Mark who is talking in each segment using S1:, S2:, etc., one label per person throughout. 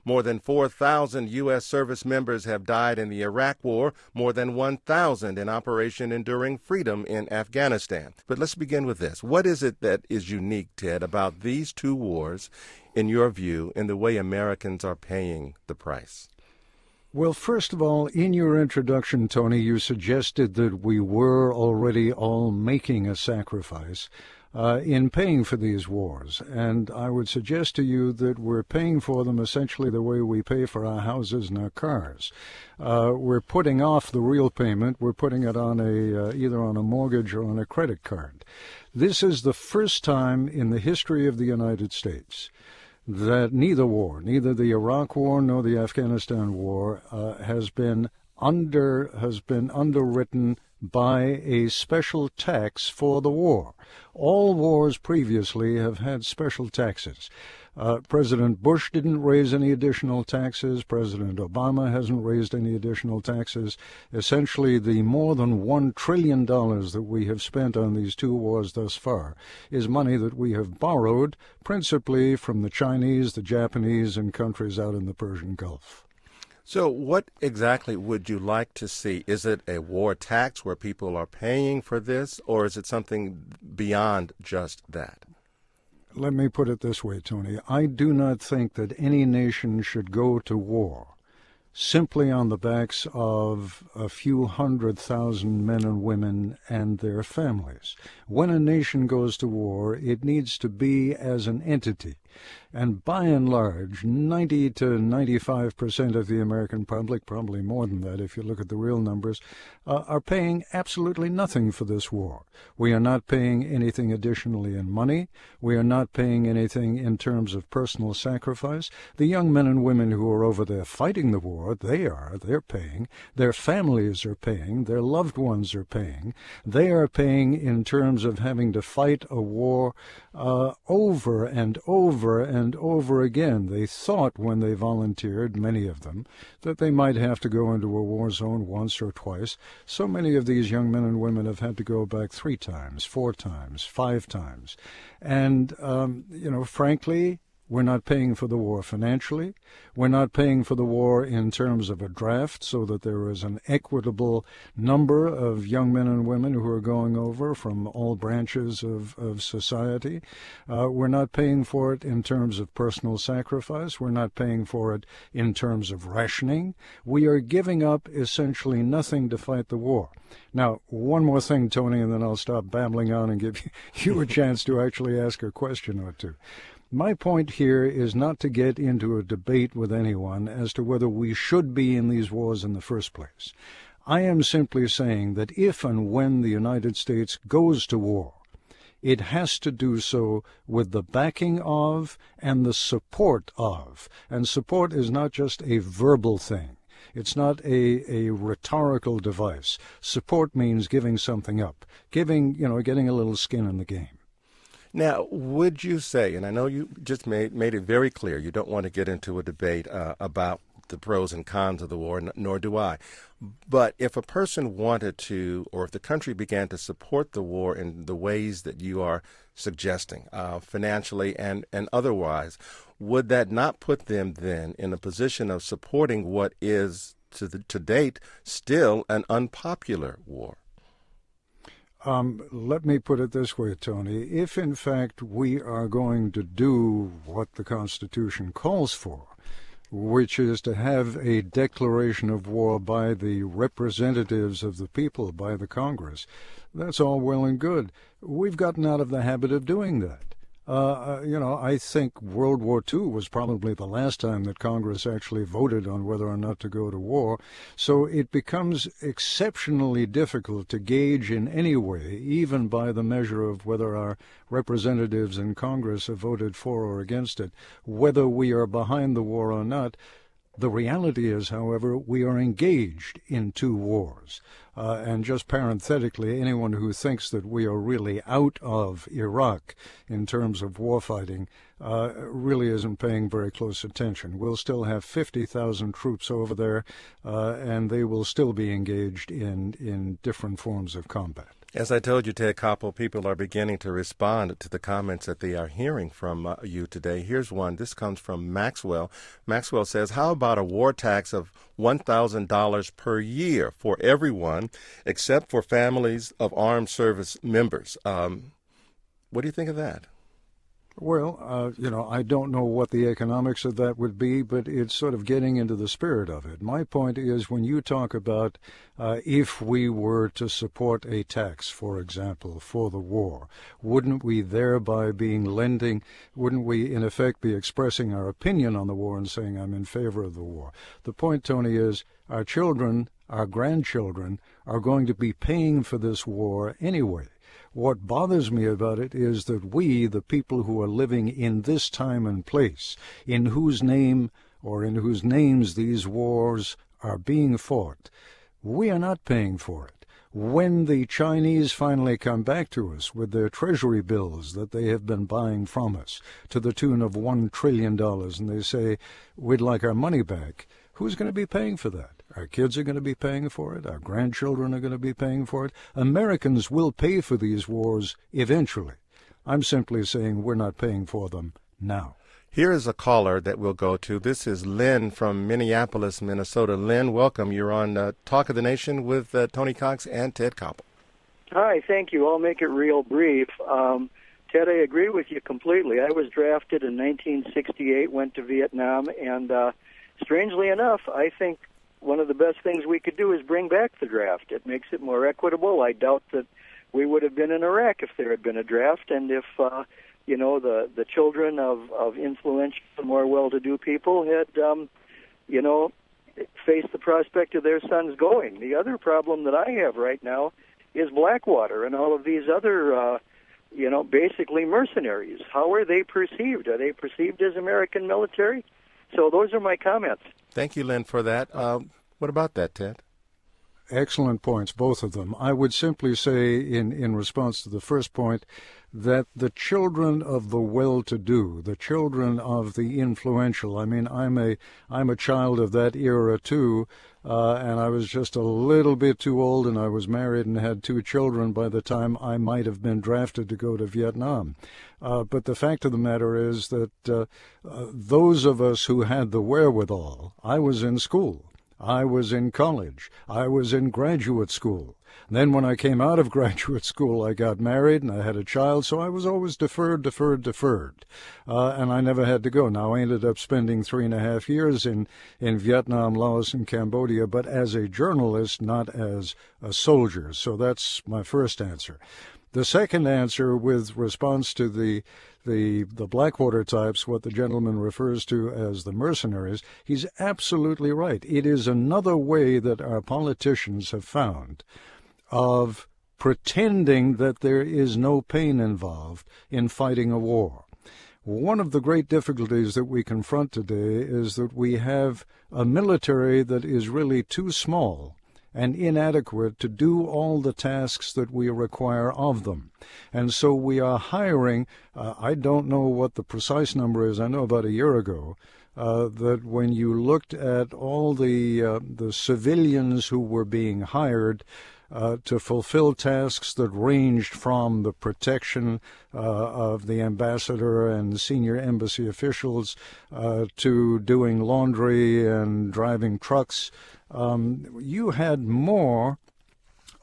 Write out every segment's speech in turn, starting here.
S1: More than 4,000 U.S. service members have died in the Iraq War, more than 1,000 in Operation Enduring Freedom in Afghanistan. But let's begin with this. What is it that is unique, Ted, about these two wars, in your view, in the way Americans are paying the price?
S2: Well, first of all, in your introduction, Tony, you suggested that we were already all making a sacrifice in paying for these wars. And I would suggest to you that we're paying for them essentially the way we pay for our houses and our cars. We're putting off the real payment. We're putting it on either on a mortgage or on a credit card. This is the first time in the history of the United States that neither war, neither the Iraq War nor the Afghanistan War, has been underwritten by a special tax for the war. All wars previously have had special taxes. President Bush didn't raise any additional taxes. President Obama hasn't raised any additional taxes. Essentially, the more than $1 trillion that we have spent on these two wars thus far is money that we have borrowed principally from the Chinese, the Japanese, and countries out in the Persian Gulf.
S1: So what exactly would you like to see? Is it a war tax where people are paying for this, or is it something beyond just that?
S2: Let me put it this way, Tony. I do not think that any nation should go to war simply on the backs of a few 100,000 men and women and their families. When a nation goes to war, it needs to be as an entity. And by and large, 90 to 95% of the American public, probably more than that if you look at the real numbers, are paying absolutely nothing for this war. We are not paying anything additionally in money. We are not paying anything in terms of personal sacrifice. The young men and women who are over there fighting the war, they're paying. Their families are paying. Their loved ones are paying. They are paying in terms of having to fight a war over and over and over again. They thought when they volunteered, many of them, that they might have to go into a war zone once or twice. So many of these young men and women have had to go back 3 times, 4 times, 5 times. And, frankly, we're not paying for the war financially. We're not paying for the war in terms of a draft so that there is an equitable number of young men and women who are going over from all branches of society. We're not paying for it in terms of personal sacrifice. We're not paying for it in terms of rationing. We are giving up essentially nothing to fight the war. Now, one more thing, Tony, and then I'll stop babbling on and give you a chance to actually ask a question or two. My point here is not to get into a debate with anyone as to whether we should be in these wars in the first place. I am simply saying that if and when the United States goes to war, it has to do so with the backing of and the support of. And support is not just a verbal thing. It's not a rhetorical device. Support means giving something up, getting a little skin in the game.
S1: Now, would you say, and I know you just made it very clear, you don't want to get into a debate about the pros and cons of the war, nor do I. But if a person wanted to, or if the country began to support the war in the ways that you are suggesting, financially and otherwise, would that not put them then in a position of supporting what is, to date, still an unpopular war?
S2: Let me put it this way, Tony. If, in fact, we are going to do what the Constitution calls for, which is to have a declaration of war by the representatives of the people, by the Congress, that's all well and good. We've gotten out of the habit of doing that. I think World War II was probably the last time that Congress actually voted on whether or not to go to war. So it becomes exceptionally difficult to gauge in any way, even by the measure of whether our representatives in Congress have voted for or against it, whether we are behind the war or not. The reality is, however, we are engaged in 2 wars. And just parenthetically, anyone who thinks that we are really out of Iraq in terms of warfighting really isn't paying very close attention. We'll still have 50,000 troops over there, and they will still be engaged in different forms of combat.
S1: As I told you, Ted Koppel, people are beginning to respond to the comments that they are hearing from you today. Here's one. This comes from Maxwell. Maxwell says, how about a war tax of $1,000 per year for everyone except for families of armed service members? What do you think of that?
S2: Well, I don't know what the economics of that would be, but it's sort of getting into the spirit of it. My point is, when you talk about if we were to support a tax, for example, for the war, wouldn't we thereby wouldn't we in effect be expressing our opinion on the war and saying I'm in favor of the war? The point, Tony, is our children, our grandchildren are going to be paying for this war anyway. What bothers me about it is that we, the people who are living in this time and place, in whose name or in whose names these wars are being fought, we are not paying for it. When the Chinese finally come back to us with their treasury bills that they have been buying from us to the tune of $1 trillion, and they say, we'd like our money back, who's going to be paying for that? Our kids are going to be paying for it. Our grandchildren are going to be paying for it. Americans will pay for these wars eventually. I'm simply saying we're not paying for them now.
S1: Here is a caller that we'll go to. This is Lynn from Minneapolis, Minnesota. Lynn, welcome. You're on Talk of the Nation with Tony Cox and Ted Koppel.
S3: Hi, thank you. I'll make it real brief. Ted, I agree with you completely. I was drafted in 1968, went to Vietnam, and strangely enough, I think one of the best things we could do is bring back the draft. It makes it more equitable. I doubt that we would have been in Iraq if there had been a draft, and if the children of influential, more well-to-do people had faced the prospect of their sons going. The other problem that I have right now is Blackwater and all of these other basically mercenaries. How are they perceived? Are they perceived as American military? So those are my comments.
S1: Thank you, Lynn, for that. What about that, Ted?
S2: Excellent points, both of them. I would simply say, in response to the first point, that the children of the well-to-do, the children of the influential, I mean, I'm a child of that era too, and I was just a little bit too old, and I was married and had 2 children by the time I might have been drafted to go to Vietnam. But the fact of the matter is that those of us who had the wherewithal, I was in school, I was in college, I was in graduate school. Then when I came out of graduate school, I got married and I had a child, so I was always deferred. And I never had to go. Now, I ended up spending 3.5 years in Vietnam, Laos, and Cambodia, but as a journalist, not as a soldier. So that's my first answer. The second answer, with response to the Blackwater types, what the gentleman refers to as the mercenaries, he's absolutely right. It is another way that our politicians have found of pretending that there is no pain involved in fighting a war. One of the great difficulties that we confront today is that we have a military that is really too small and inadequate to do all the tasks that we require of them. And so we are hiring, I don't know what the precise number is, I know about a year ago, that when you looked at all the civilians who were being hired to fulfill tasks that ranged from the protection of the ambassador and senior embassy officials to doing laundry and driving trucks, you had more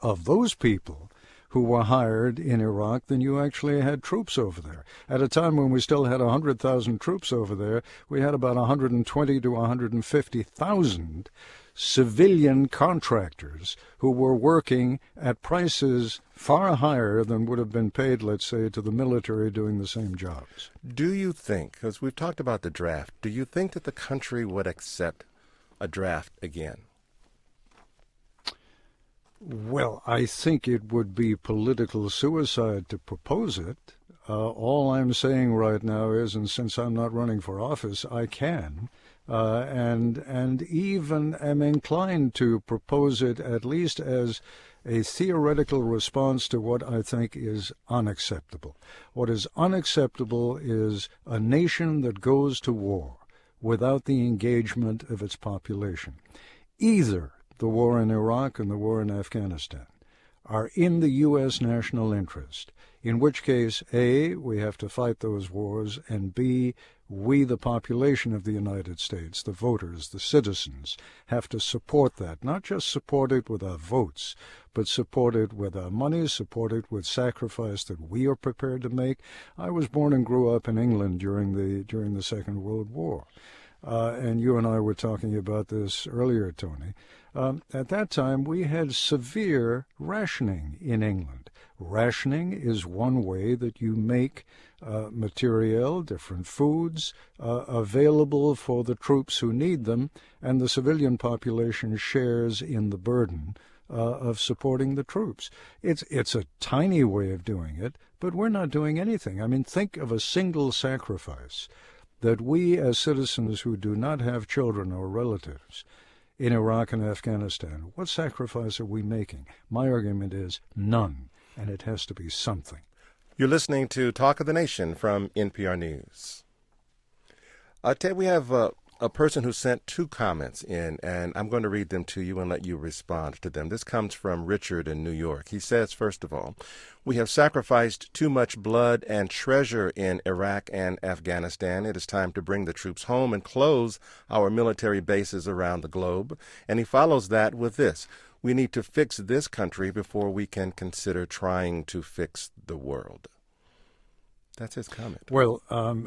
S2: of those people who were hired in Iraq than you actually had troops over there. At a time when we still had 100,000 troops over there, we had about 120 to 150,000 civilian contractors who were working at prices far higher than would have been paid, let's say, to the military doing the same jobs.
S1: Do you think, because we've talked about the draft, do you think that the country would accept a draft again?
S2: Well, I think it would be political suicide to propose it. All I'm saying right now is, and since I'm not running for office, I can, and even am inclined to propose it at least as a theoretical response to what I think is unacceptable. What is unacceptable is a nation that goes to war without the engagement of its population. Either the war in Iraq and the war in Afghanistan are in the U.S. national interest, in which case, A, we have to fight those wars, and B, we, the population of the United States, the voters, the citizens, have to support that. Not just support it with our votes, but support it with our money, support it with sacrifice that we are prepared to make. I was born and grew up in England during the Second World War. And you and I were talking about this earlier, Tony. At that time, we had severe rationing in England. Rationing is one way that you make material, different foods, available for the troops who need them, and the civilian population shares in the burden of supporting the troops. It's a tiny way of doing it, but we're not doing anything. I mean, think of a single sacrifice that we as citizens who do not have children or relatives in Iraq and Afghanistan, what sacrifice are we making? My argument is none, and it has to be something.
S1: You're listening to Talk of the Nation from NPR News. Ted, we have a person who sent two comments in, and I'm going to read them to you and let you respond to them. This comes from Richard in New York. He says, first of all, we have sacrificed too much blood and treasure in Iraq and Afghanistan. It is time to bring the troops home and close our military bases around the globe. And he follows that with this. We need to fix this country before we can consider trying to fix the world. That's his comment.
S2: Well,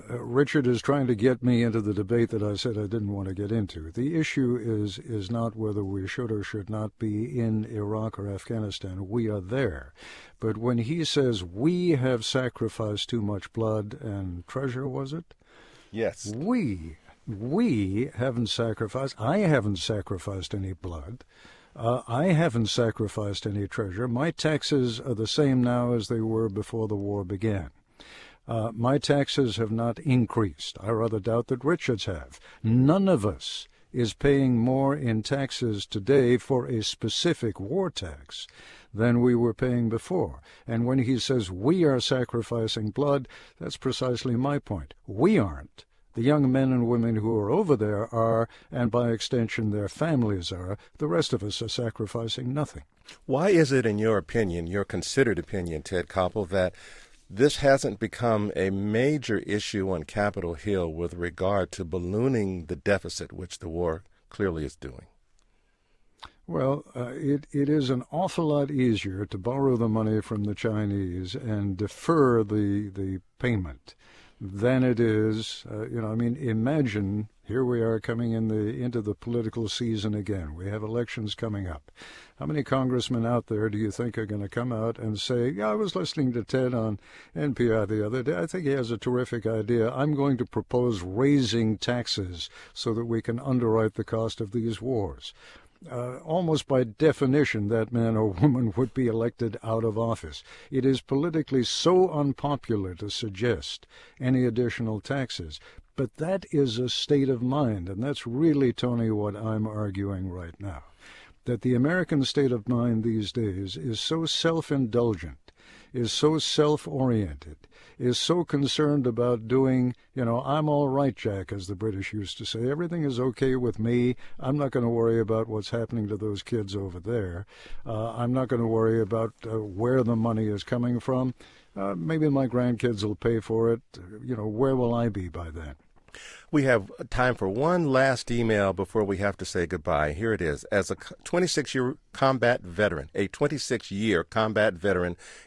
S2: Richard is trying to get me into the debate that I said I didn't want to get into. The issue is not whether we should or should not be in Iraq or Afghanistan. We are there. But when he says we have sacrificed too much blood and treasure, was it?
S1: Yes.
S2: We haven't sacrificed. I haven't sacrificed any blood. I haven't sacrificed any treasure. My taxes are the same now as they were before the war began. My taxes have not increased. I rather doubt that Richard's have. None of us is paying more in taxes today for a specific war tax than we were paying before. And when he says we are sacrificing blood, that's precisely my point. We aren't. The young men and women who are over there are, and by extension their families are. The rest of us are sacrificing nothing.
S1: Why is it, in your opinion, your considered opinion, Ted Koppel, that this hasn't become a major issue on Capitol Hill with regard to ballooning the deficit, which the war clearly is doing?
S2: Well, it is an awful lot easier to borrow the money from the Chinese and defer the payment than it is, imagine here we are coming into the political season again. We have elections coming up. How many congressmen out there do you think are going to come out and say, yeah, I was listening to Ted on NPR the other day. I think he has a terrific idea. I'm going to propose raising taxes so that we can underwrite the cost of these wars. Almost by definition, that man or woman would be elected out of office. It is politically so unpopular to suggest any additional taxes. But that is a state of mind, and that's really, Tony, what I'm arguing right now. That the American state of mind these days is so self-indulgent, is so self-oriented, is so concerned about doing, I'm all right, Jack, as the British used to say. Everything is okay with me. I'm not going to worry about what's happening to those kids over there. I'm not going to worry about where the money is coming from. Maybe my grandkids will pay for it. Where will I be by then?
S1: We have time for one last email before we have to say goodbye. Here it is. As a 26-year combat veteran,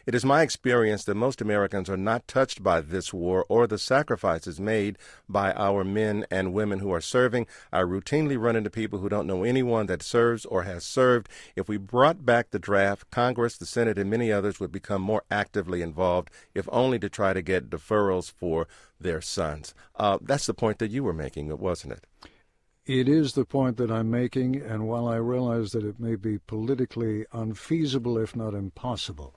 S1: it is my experience that most Americans are not touched by this war or the sacrifices made by our men and women who are serving. I routinely run into people who don't know anyone that serves or has served. If we brought back the draft, Congress, the Senate, and many others would become more actively involved, if only to try to get deferrals for their sons. That's the point that you were making, wasn't it?
S2: It is the point that I'm making, and while I realize that it may be politically unfeasible, if not impossible,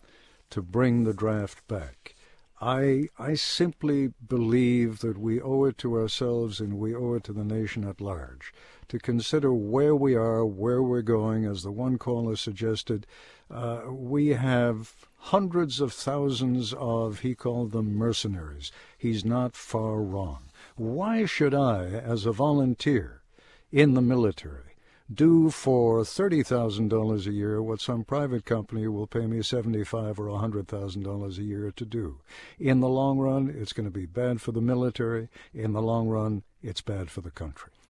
S2: to bring the draft back, I simply believe that we owe it to ourselves and we owe it to the nation at large to consider where we are, where we're going. As the one caller suggested, we have hundreds of thousands of, he called them mercenaries. He's not far wrong. Why should I, as a volunteer in the military, do for $30,000 a year what some private company will pay me $75,000 or $100,000 a year to do. In the long run, it's going to be bad for the military. In the long run, it's bad for the country.